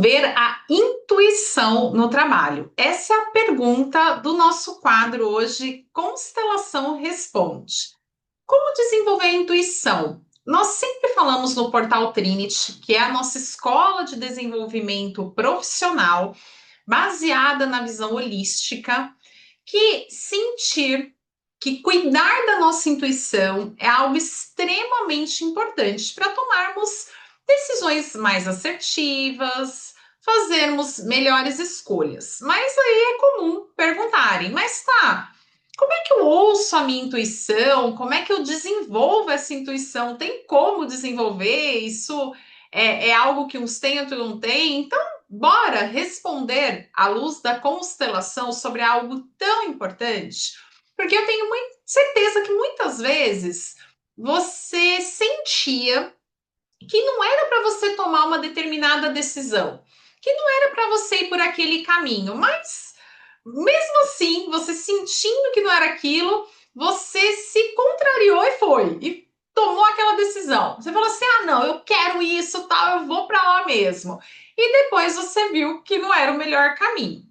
desenvolver a intuição no trabalho? Essa é a pergunta do nosso quadro hoje, Constelação Responde. Como desenvolver a intuição? Nós sempre falamos no Portal Trinity, que é a nossa escola de desenvolvimento profissional, baseada na visão holística, que sentir, que cuidar da nossa intuição é algo extremamente importante para tomarmos decisões mais assertivas, fazermos melhores escolhas. Mas aí é comum perguntarem, mas tá, como é que eu ouço a minha intuição? Como é que eu desenvolvo essa intuição? Tem como desenvolver? Isso é algo que uns têm, outros não têm? Então, bora responder à luz da constelação sobre algo tão importante, porque eu tenho certeza que muitas vezes você sentia que não era para você tomar uma determinada decisão, que não era para você ir por aquele caminho, mas mesmo assim, você sentindo que não era aquilo, você se contrariou e foi, e tomou aquela decisão. Você falou assim: ah, não, eu quero isso, tal, eu vou para lá mesmo. E depois você viu que não era o melhor caminho.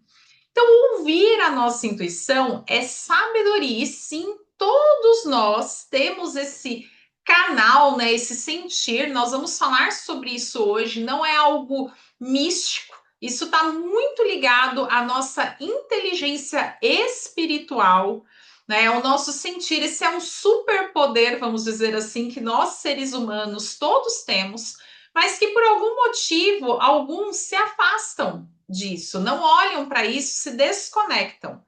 Então, ouvir a nossa intuição é sabedoria, e sim, todos nós temos esse canal, né, esse sentir. Nós vamos falar sobre isso hoje, não é algo místico, isso está muito ligado à nossa inteligência espiritual, né, o nosso sentir. Esse é um superpoder, vamos dizer assim, que nós seres humanos todos temos, mas que por algum motivo alguns se afastam disso, não olham para isso, se desconectam.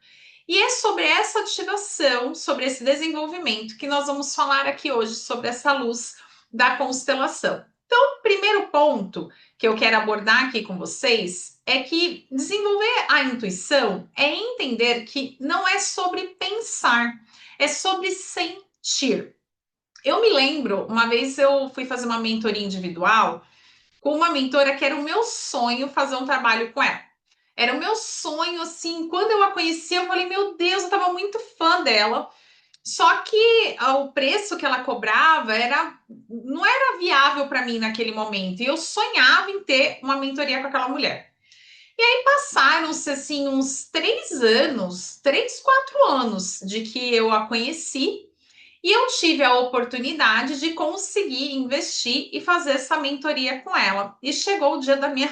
E é sobre essa ativação, sobre esse desenvolvimento que nós vamos falar aqui hoje, sobre essa luz da constelação. Então, o primeiro ponto que eu quero abordar aqui com vocês é que desenvolver a intuição é entender que não é sobre pensar, é sobre sentir. Eu me lembro, uma vez eu fui fazer uma mentoria individual com uma mentora que era o meu sonho fazer um trabalho com ela. Era o meu sonho, assim, quando eu a conheci, eu falei, meu Deus, eu estava muito fã dela. Só que o preço que ela cobrava não era viável para mim naquele momento. E eu sonhava em ter uma mentoria com aquela mulher. E aí passaram-se assim uns 3 anos, 3, 4 anos de que eu a conheci. E eu tive a oportunidade de conseguir investir e fazer essa mentoria com ela. E chegou o dia da minha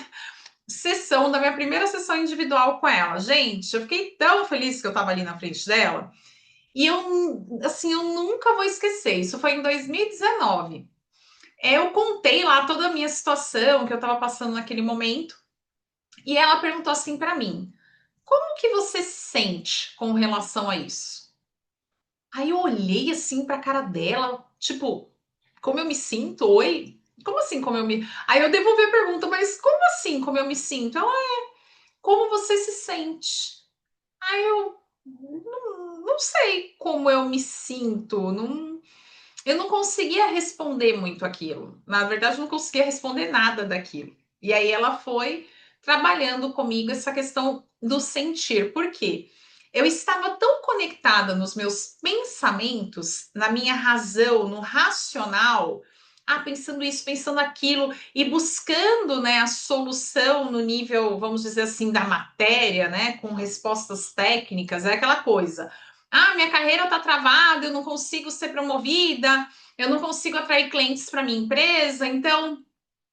sessão, da minha primeira sessão individual com ela. Gente, eu fiquei tão feliz que eu estava ali na frente dela. E eu, assim, eu nunca vou esquecer. Isso foi em 2019. Eu contei lá toda a minha situação que eu estava passando naquele momento. E ela perguntou assim para mim: como que você se sente com relação a isso? Aí eu olhei assim para a cara dela, tipo, como eu me sinto? Oi? Como assim como eu me. Aí eu devolvi a pergunta, mas como assim como eu me sinto? Ela, como você se sente? Aí eu não sei como eu me sinto, eu não conseguia responder muito aquilo. Na verdade, eu não conseguia responder nada daquilo. E aí ela foi trabalhando comigo essa questão do sentir. Por quê? Eu estava tão conectada nos meus pensamentos, na minha razão, no racional, pensando isso, pensando aquilo, e buscando, né, a solução no nível, vamos dizer assim, da matéria, né, com respostas técnicas, é aquela coisa. Ah, minha carreira está travada, eu não consigo ser promovida, eu não consigo atrair clientes para minha empresa, então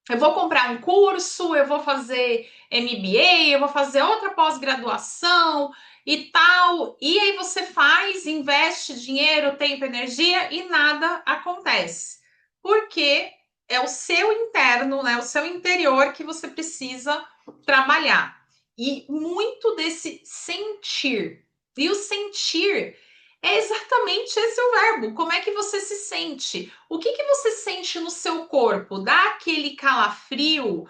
eu vou comprar um curso, eu vou fazer MBA, eu vou fazer outra pós-graduação e tal. E aí você faz, investe dinheiro, tempo, energia e nada acontece. Porque é o seu interno, né, o seu interior que você precisa trabalhar. E muito desse sentir. E o sentir é exatamente esse o verbo. Como é que você se sente? O que você sente no seu corpo? Dá aquele calafrio?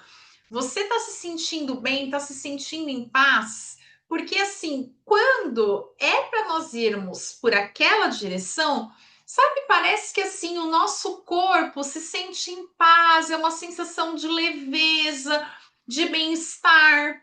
Você está se sentindo bem? Está se sentindo em paz? Porque assim, quando é para nós irmos por aquela direção, sabe, parece que assim o nosso corpo se sente em paz, é uma sensação de leveza, de bem-estar.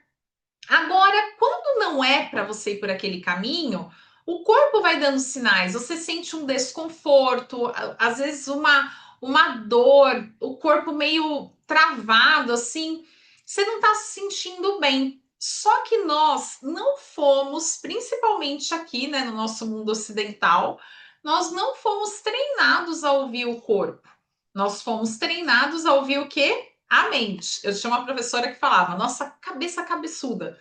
Agora, quando não é para você ir por aquele caminho, o corpo vai dando sinais. Você sente um desconforto, às vezes uma dor, o corpo meio travado, assim. você não está se sentindo bem. Só que nós não fomos, principalmente aqui, né, no nosso mundo ocidental, nós não fomos treinados a ouvir o corpo. Nós fomos treinados a ouvir o quê? A mente. Eu tinha uma professora que falava, nossa cabeça cabeçuda.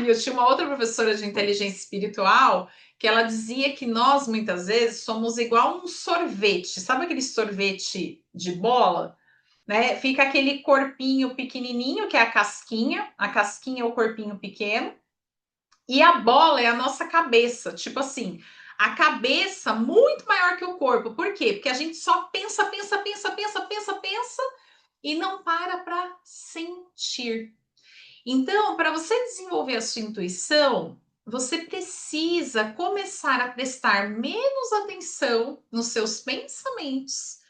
Eu tinha uma outra professora de inteligência espiritual que ela dizia que nós, muitas vezes, somos igual um sorvete. Sabe aquele sorvete de bola? Né? Fica aquele corpinho pequenininho, que é a casquinha é o corpinho pequeno, e a bola é a nossa cabeça. Tipo assim, a cabeça muito maior que o corpo. Por quê? Porque a gente só pensa, pensa, pensa, pensa, pensa, pensa e não para sentir. Então, para você desenvolver a sua intuição, você precisa começar a prestar menos atenção nos seus pensamentos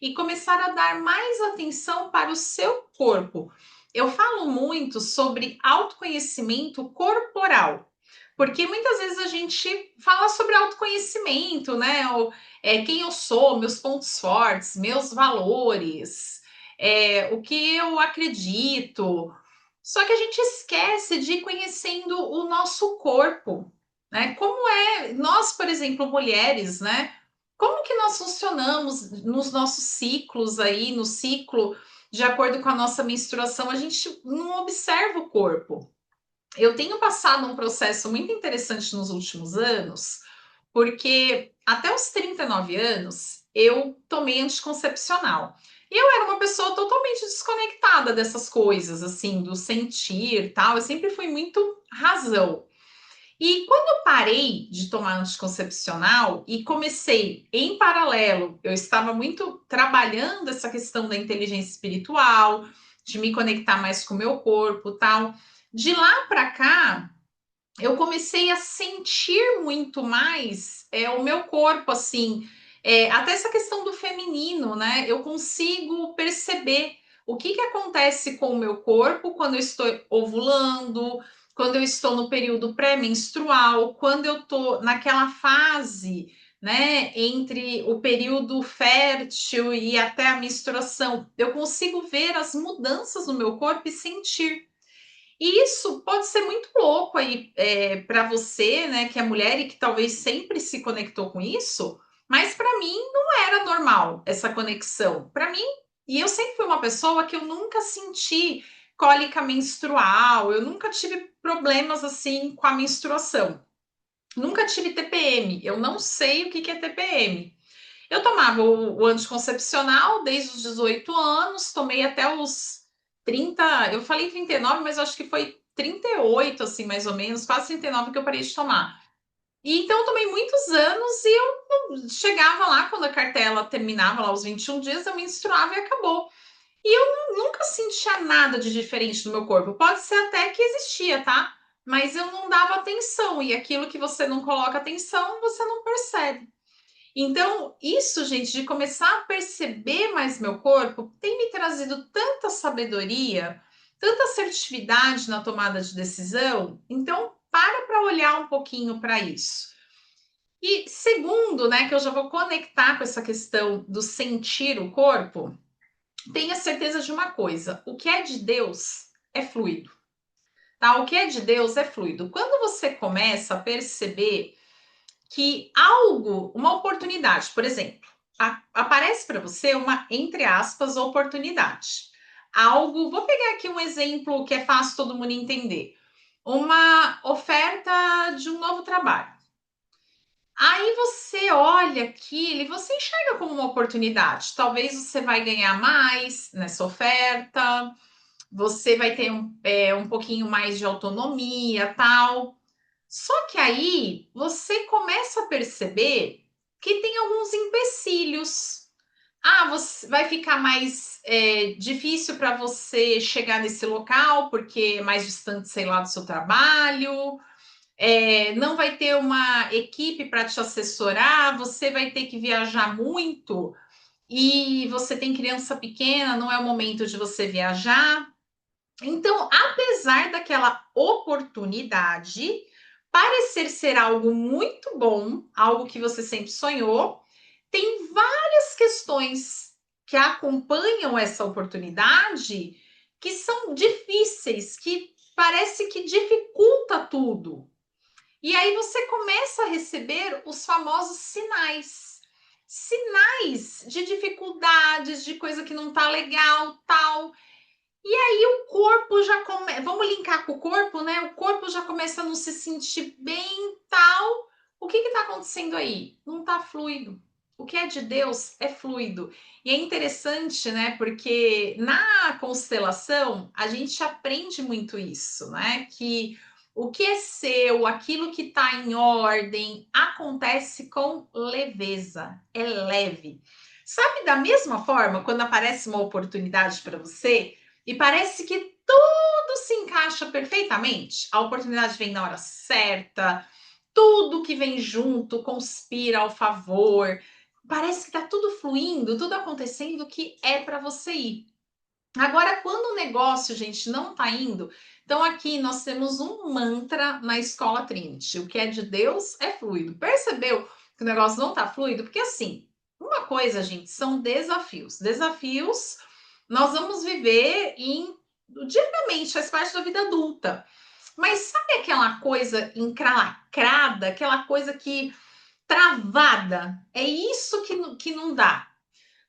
e começar a dar mais atenção para o seu corpo. Eu falo muito sobre autoconhecimento corporal, porque muitas vezes a gente fala sobre autoconhecimento, né? Quem eu sou, meus pontos fortes, meus valores, o que eu acredito. Só que a gente esquece de ir conhecendo o nosso corpo, né? Como é, nós, por exemplo, mulheres, né? Como que nós funcionamos nos nossos ciclos aí, no ciclo de acordo com a nossa menstruação, a gente não observa o corpo. Eu tenho passado um processo muito interessante nos últimos anos, porque até os 39 anos eu tomei anticoncepcional. E eu era uma pessoa totalmente desconectada dessas coisas, assim, do sentir, tal. Eu sempre fui muito razão. E quando eu parei de tomar anticoncepcional e comecei em paralelo, eu estava muito trabalhando essa questão da inteligência espiritual, de me conectar mais com o meu corpo, tal. De lá para cá, eu comecei a sentir muito mais o meu corpo, assim, até essa questão do feminino, né? Eu consigo perceber o que acontece com o meu corpo quando eu estou ovulando, quando eu estou no período pré-menstrual, quando eu estou naquela fase, né, entre o período fértil e até a menstruação. Eu consigo ver as mudanças no meu corpo e sentir. E isso pode ser muito louco aí para você, né, que é mulher e que talvez sempre se conectou com isso, mas para mim não era normal essa conexão. Para mim, e eu sempre fui uma pessoa que eu nunca senti cólica menstrual, eu nunca tive problemas assim com a menstruação. Nunca tive TPM, eu não sei o que é TPM. Eu tomava o anticoncepcional desde os 18 anos, tomei até os 30, eu falei 39, mas eu acho que foi 38, assim, mais ou menos, quase 39 que eu parei de tomar. E então eu tomei muitos anos e eu chegava lá, quando a cartela terminava lá os 21 dias, eu menstruava e acabou. E eu nunca sentia nada de diferente no meu corpo. Pode ser até que existia, tá? Mas eu não dava atenção, e aquilo que você não coloca atenção, você não percebe. Então, isso, gente, de começar a perceber mais meu corpo, tem me trazido tanta sabedoria, tanta assertividade na tomada de decisão. Então, para olhar um pouquinho para isso. E segundo, né, que eu já vou conectar com essa questão do sentir o corpo, tenha certeza de uma coisa: o que é de Deus é fluido, tá? O que é de Deus é fluido. Quando você começa a perceber que algo, uma oportunidade, por exemplo, aparece para você uma, entre aspas, oportunidade. Algo, vou pegar aqui um exemplo que é fácil todo mundo entender. Uma oferta de um novo trabalho. Aí você olha aquilo e você enxerga como uma oportunidade. Talvez você vai ganhar mais nessa oferta, você vai ter um pouquinho mais de autonomia, tal. Só que aí você começa a perceber que tem alguns empecilhos. Você vai ficar mais difícil para você chegar nesse local, porque é mais distante, sei lá, do seu trabalho. Não vai ter uma equipe para te assessorar, você vai ter que viajar muito e você tem criança pequena, não é o momento de você viajar. Então, apesar daquela oportunidade parecer ser algo muito bom, algo que você sempre sonhou, tem várias questões que acompanham essa oportunidade que são difíceis, que parece que dificulta tudo. E aí você começa a receber os famosos sinais. Sinais de dificuldades, de coisa que não tá legal, tal. E aí o corpo já começa, vamos linkar com o corpo, né? O corpo já começa a não se sentir bem, tal. O que está acontecendo aí? Não está fluido. O que é de Deus é fluido. E é interessante, né? Porque na constelação a gente aprende muito isso, né? Que o que é seu, aquilo que está em ordem, acontece com leveza, é leve. Sabe, da mesma forma, quando aparece uma oportunidade para você, e parece que tudo se encaixa perfeitamente. A oportunidade vem na hora certa, tudo que vem junto conspira ao favor. Parece que está tudo fluindo, tudo acontecendo que é para você ir. Agora, quando o negócio, gente, não está indo, então aqui nós temos um mantra na escola Trinity: o que é de Deus é fluido. Percebeu que o negócio não está fluido? Porque assim, uma coisa, gente, são desafios. Desafios nós vamos viver diariamente, faz parte da vida adulta. Mas sabe aquela coisa encralacrada, aquela coisa que travada? É isso que não dá.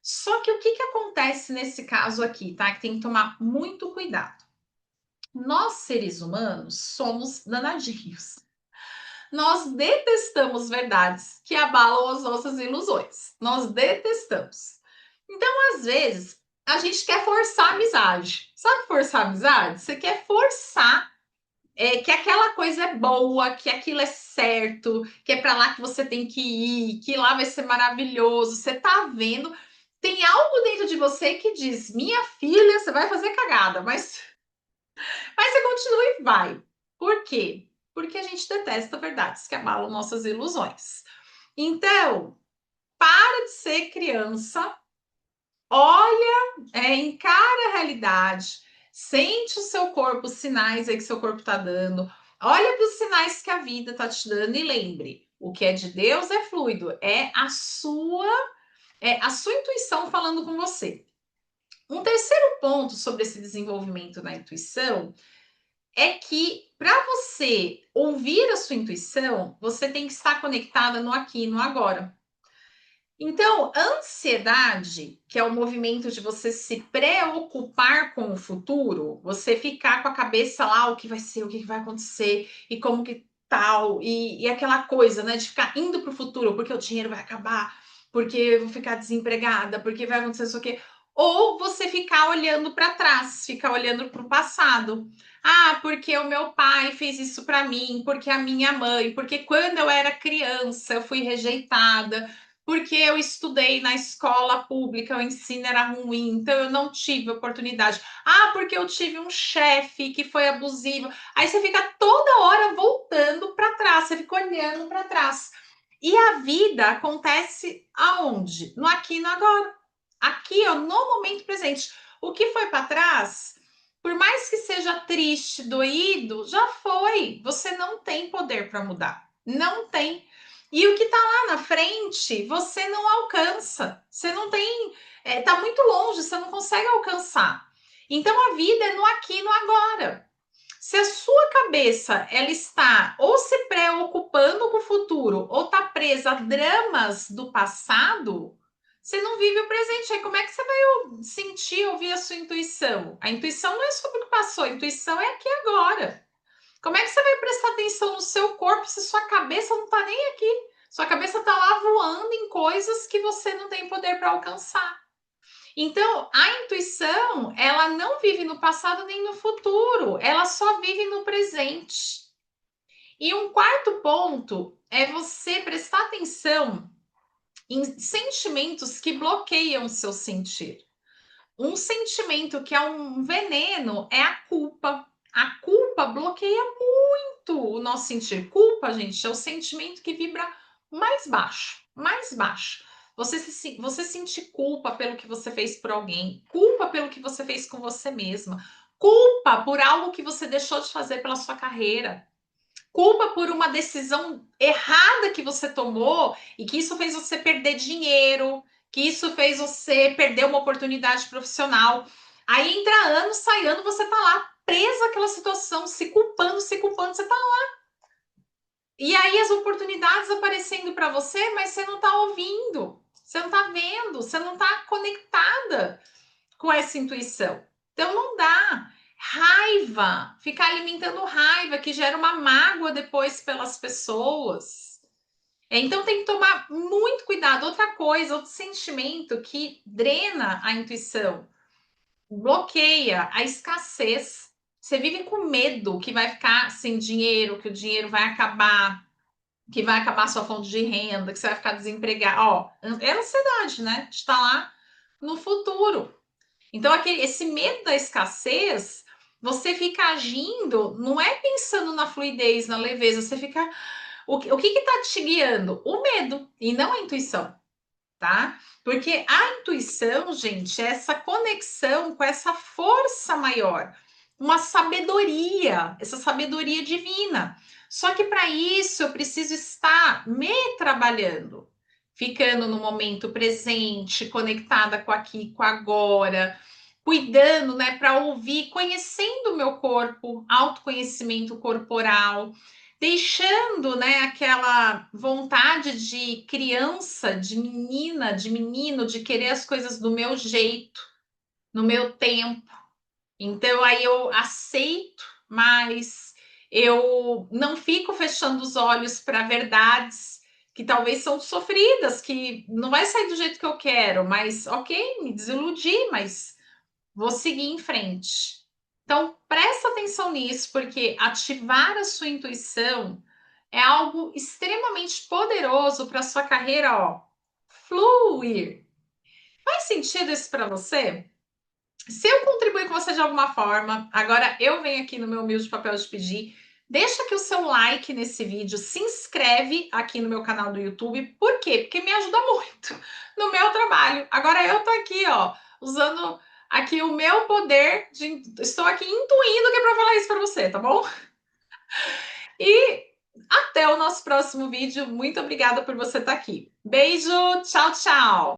Só que o que acontece nesse caso aqui, tá? Que tem que tomar muito cuidado. Nós, seres humanos, somos danadinhos. Nós detestamos verdades que abalam as nossas ilusões. Nós detestamos. Então, às vezes, a gente quer forçar a amizade. Sabe forçar a amizade? Você quer forçar que aquela coisa é boa, que aquilo é certo, que é para lá que você tem que ir, que lá vai ser maravilhoso. Você tá vendo, tem algo dentro de você que diz: minha filha, você vai fazer cagada, mas você continua e vai. Por quê? Porque a gente detesta verdades que abalam nossas ilusões. Então, para de ser criança, olha, encara a realidade, sente o seu corpo, os sinais aí que seu corpo está dando, olha para os sinais que a vida está te dando e lembre, o que é de Deus é fluido, é a sua intuição falando com você. Um terceiro ponto sobre esse desenvolvimento na intuição é que para você ouvir a sua intuição, você tem que estar conectada no aqui e no agora. Então, ansiedade, que é o movimento de você se preocupar com o futuro, você ficar com a cabeça lá, o que vai ser, o que vai acontecer, e como que tal, e aquela coisa, né, de ficar indo para o futuro, porque o dinheiro vai acabar, porque eu vou ficar desempregada, porque vai acontecer isso aqui. Ou você ficar olhando para trás, ficar olhando para o passado. Ah, porque o meu pai fez isso para mim, porque a minha mãe, porque quando eu era criança eu fui rejeitada, porque eu estudei na escola pública, o ensino era ruim, então eu não tive oportunidade. Ah, porque eu tive um chefe que foi abusivo. Aí você fica toda hora voltando para trás, você fica olhando para trás. E a vida acontece aonde? No aqui e no agora. Aqui, ó, no momento presente. O que foi para trás, por mais que seja triste, doído, já foi. Você não tem poder para mudar. Não tem. E o que está lá na frente, você não alcança. Você não tem. Está muito longe, você não consegue alcançar. Então a vida é no aqui e no agora. Se a sua cabeça ela está ou se preocupando com o futuro ou está presa a dramas do passado, você não vive o presente. Aí como é que você vai sentir, ouvir a sua intuição? A intuição não é sobre o que passou, a intuição é aqui agora. Como é que você vai prestar atenção no seu corpo se sua cabeça não está nem aqui? Sua cabeça está lá voando em coisas que você não tem poder para alcançar. Então, a intuição, ela não vive no passado nem no futuro, ela só vive no presente. E um quarto ponto é você prestar atenção em sentimentos que bloqueiam o seu sentir. Um sentimento que é um veneno é a culpa. A culpa bloqueia muito o nosso sentir. Culpa, gente, é o sentimento que vibra mais baixo, mais baixo. Você sentir culpa pelo que você fez por alguém, culpa pelo que você fez com você mesma, culpa por algo que você deixou de fazer pela sua carreira, culpa por uma decisão errada que você tomou e que isso fez você perder dinheiro, que isso fez você perder uma oportunidade profissional. Aí entra ano, sai ano, você tá lá presa àquela situação, se culpando, você tá. E aí as oportunidades aparecendo para você, mas você não tá ouvindo, você não tá vendo, você não tá conectada com essa intuição. Então não dá. Raiva, ficar alimentando raiva que gera uma mágoa depois pelas pessoas. Então tem que tomar muito cuidado. Outra coisa, outro sentimento que drena a intuição, bloqueia a escassez. Você vive com medo que vai ficar sem dinheiro, que o dinheiro vai acabar, que vai acabar a sua fonte de renda, que você vai ficar desempregado. Ó, é ansiedade, né? De estar lá no futuro. Então, esse medo da escassez, você fica agindo, não é pensando na fluidez, na leveza, você fica. O que está te guiando? O medo e não a intuição, tá? Porque a intuição, gente, é essa conexão com essa força maior, uma sabedoria, essa sabedoria divina. Só que para isso eu preciso estar me trabalhando, ficando no momento presente, conectada com aqui, com agora, cuidando, né, para ouvir, conhecendo o meu corpo, autoconhecimento corporal, deixando, né, aquela vontade de criança, de menina, de menino, de querer as coisas do meu jeito, no meu tempo. Então aí eu aceito, mas eu não fico fechando os olhos para verdades que talvez são sofridas, que não vai sair do jeito que eu quero, mas ok, me desiludi, mas vou seguir em frente. Então, presta atenção nisso, porque ativar a sua intuição é algo extremamente poderoso para a sua carreira, ó, fluir. Faz sentido isso para você? Se eu contribuir com você de alguma forma, agora eu venho aqui no meu humilde papel de pedir, deixa aqui o seu like nesse vídeo, se inscreve aqui no meu canal do YouTube. Por quê? Porque me ajuda muito no meu trabalho. Agora eu tô aqui, ó, usando aqui o meu poder de, estou aqui intuindo que é para falar isso para você, tá bom? E até o nosso próximo vídeo. Muito obrigada por você estar aqui. Beijo, tchau, tchau.